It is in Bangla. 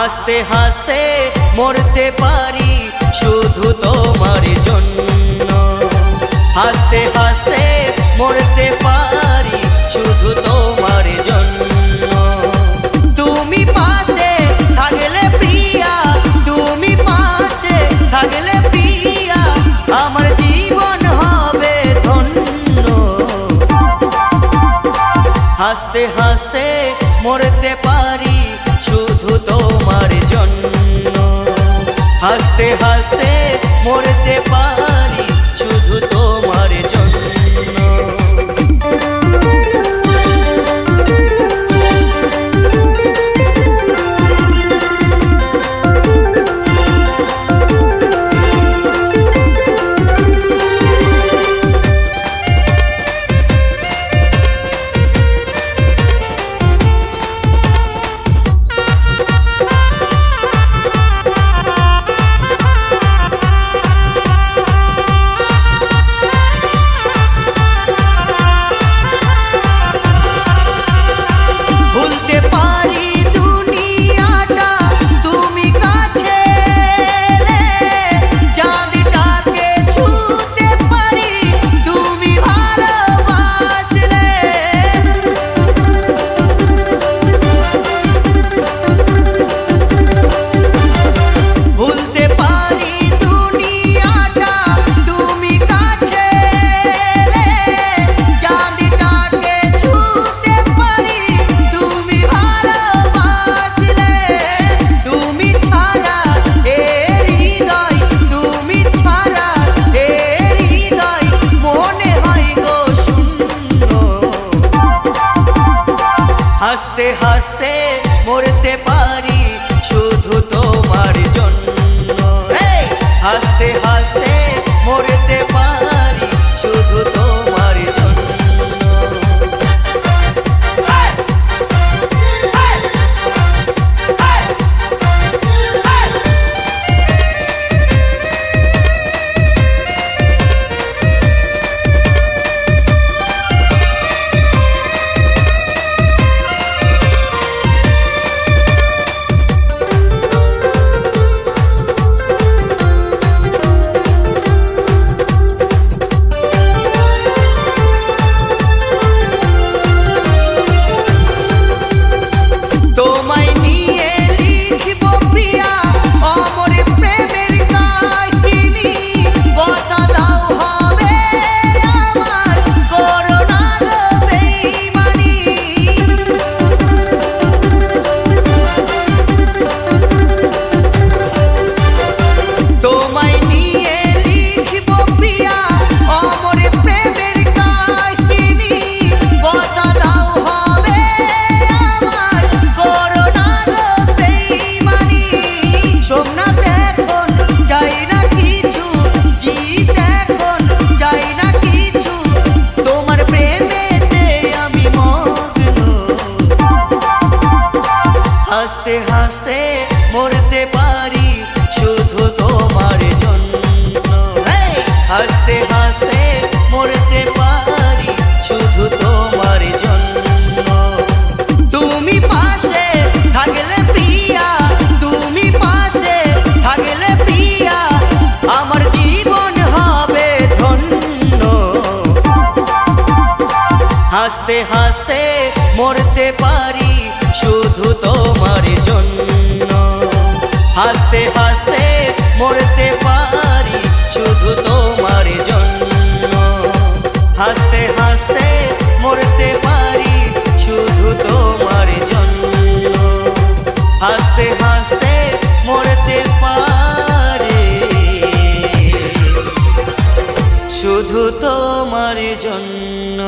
হাসতে হাসতে মরতে পারি শুধু তোমার জন্য। হাসতে হাসতে মরতে পারি শুধু তোমার জন্য। তুমি পাশে থাকলে প্রিয়া, তুমি পাশে থাকলে প্রিয়া, আমার জীবন হবে ধন্য। হাসতে হাসতে মরতে পারি শুধু তোমার জন্য। হাসতে হাসতে মরতে পারি শুধু তোমার জন্য। হাসতে হাসতে মরতে পারি শুধু তোমার জন্য। হাসতে হাসতে মরতে পারি শুধু তোমার জন্য। হাসতে হাসতে মরতে পারি শুধু তোমার জন্য। হাসতে হাসতে মরতে পারি শুধু তোমার জন্য। তুমি পাশে থাকলে প্রিয়া, তুমি পাশে থাকলে প্রিয়া, আমার জীবন হবে ধন্য। হাসতে হাসতে মরতে পারি শুধু তোমার জন্য। হাসতে হাসতে মরতে পারি শুধু তোমার জন্য। হাসতে হাসতে মরতে পারি শুধু তোমার জন্য। হাসতে হাসতে মরতে পারি শুধু তোমার জন্য।